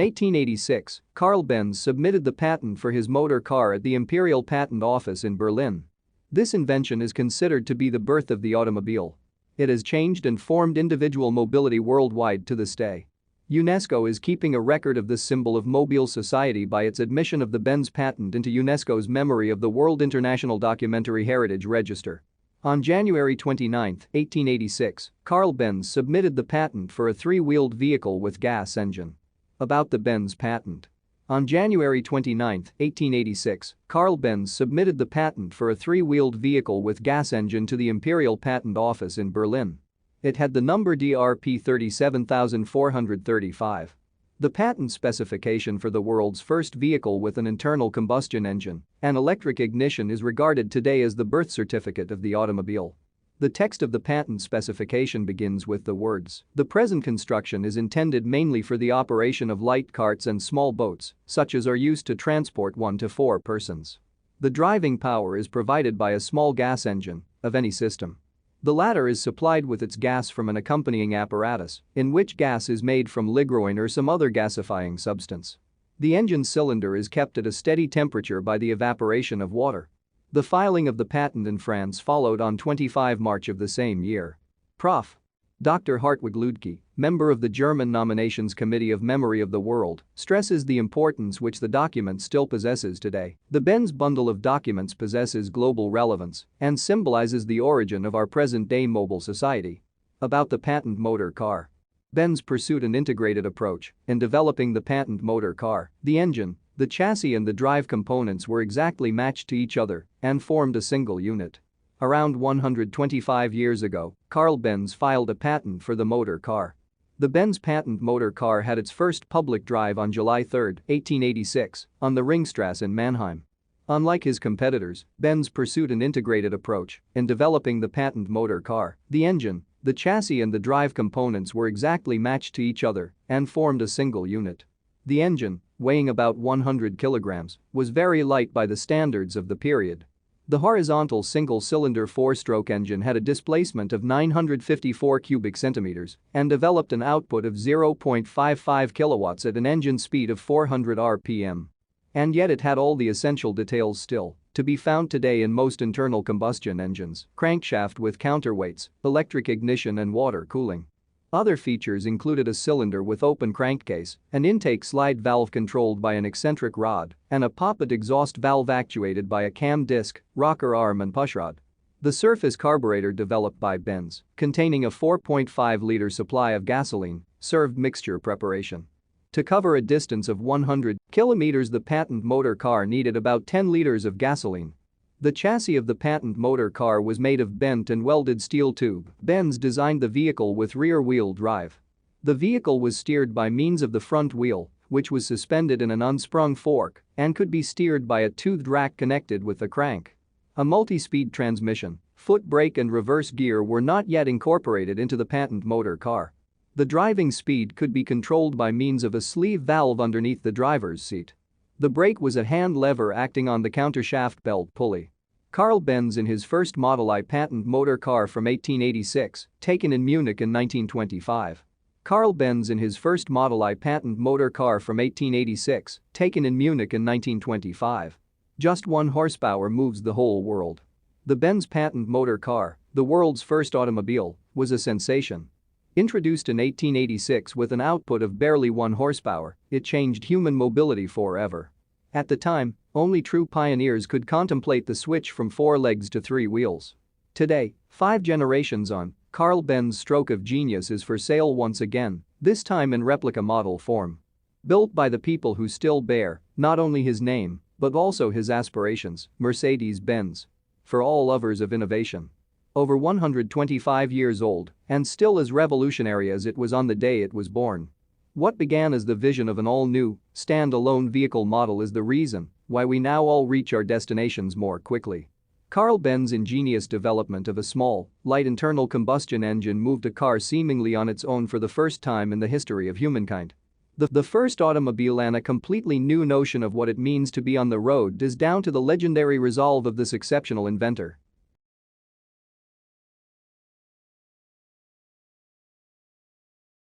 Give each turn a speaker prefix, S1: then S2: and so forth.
S1: 1886, Carl Benz submitted the patent for his motor car at the Imperial Patent Office in Berlin. This invention is considered to be the birth of the automobile. It has changed and formed individual mobility worldwide to this day. UNESCO is keeping a record of this symbol of mobile society by its admission of the Benz patent into UNESCO's Memory of the World International Documentary Heritage Register. On January 29, 1886, Carl Benz submitted the patent for a three-wheeled vehicle with gas engine. About the Benz patent. On January 29, 1886, Carl Benz submitted the patent for a three-wheeled vehicle with gas engine to the Imperial Patent Office in Berlin. It had the number DRP 37435. The patent specification for the world's first vehicle with an internal combustion engine and electric ignition is regarded today as the birth certificate of the automobile. The text of the patent specification begins with the words, "The present construction is intended mainly for the operation of light carts and small boats, such as are used to transport 1 to 4 persons. The driving power is provided by a small gas engine of any system. The latter is supplied with its gas from an accompanying apparatus, in which gas is made from ligroin or some other gasifying substance. The engine cylinder is kept at a steady temperature by the evaporation of water." The filing of the patent in France followed on 25 March of the same year. Prof. Dr. Hartwig Lüdke, member of the German Nominations Committee of Memory of the World, stresses the importance which the document still possesses today. The Benz bundle of documents possesses global relevance and symbolizes the origin of our present-day mobile society. About the patent motor car. Benz pursued an integrated approach in developing the patent motor car. The engine, the chassis and the drive components were exactly matched to each other and formed a single unit. Around 125 years ago, Carl Benz filed a patent for the motor car. The Benz patent motor car had its first public drive on July 3, 1886, on the Ringstrasse in Mannheim. Unlike his competitors, Benz pursued an integrated approach in developing the patent motor car. The engine, the chassis and the drive components were exactly matched to each other and formed a single unit. The engine, weighing about 100 kilograms, was very light by the standards of the period. The horizontal single-cylinder four-stroke engine had a displacement of 954 cubic centimeters and developed an output of 0.55 kilowatts at an engine speed of 400 rpm. And yet it had all the essential details still to be found today in most internal combustion engines: crankshaft with counterweights, electric ignition and water cooling. Other features included a cylinder with open crankcase, an intake slide valve controlled by an eccentric rod, and a poppet exhaust valve actuated by a cam disc, rocker arm and pushrod. The surface carburetor developed by Benz, containing a 4.5-liter supply of gasoline, served mixture preparation. To cover a distance of 100 kilometers, the patent motor car needed about 10 liters of gasoline. The chassis of the patent motor car was made of bent and welded steel tube. Benz designed the vehicle with rear-wheel drive. The vehicle was steered by means of the front wheel, which was suspended in an unsprung fork and could be steered by a toothed rack connected with the crank. A multi-speed transmission, foot brake and reverse gear were not yet incorporated into the patent motor car. The driving speed could be controlled by means of a sleeve valve underneath the driver's seat. The brake was a hand lever acting on the countershaft belt pulley. Carl Benz in his first Model I patent motor car from 1886, taken in Munich in 1925. Carl Benz in his first Model I patent motor car from 1886, taken in Munich in 1925. Just 1 horsepower moves the whole world. The Benz patent motor car, the world's first automobile, was a sensation. Introduced in 1886 with an output of barely 1 horsepower, it changed human mobility forever. At the time, only true pioneers could contemplate the switch from 4 legs to 3 wheels. Today, 5 generations on, Carl Benz's stroke of genius is for sale once again, this time in replica model form. Built by the people who still bear not only his name, but also his aspirations, Mercedes-Benz. For all lovers of innovation. Over 125 years old and still as revolutionary as it was on the day it was born. What began as the vision of an all-new, stand-alone vehicle model is the reason why we now all reach our destinations more quickly. Carl Benz's ingenious development of a small, light internal combustion engine moved a car seemingly on its own for the first time in the history of humankind. The first automobile and a completely new notion of what it means to be on the road is down to the legendary resolve of this exceptional inventor.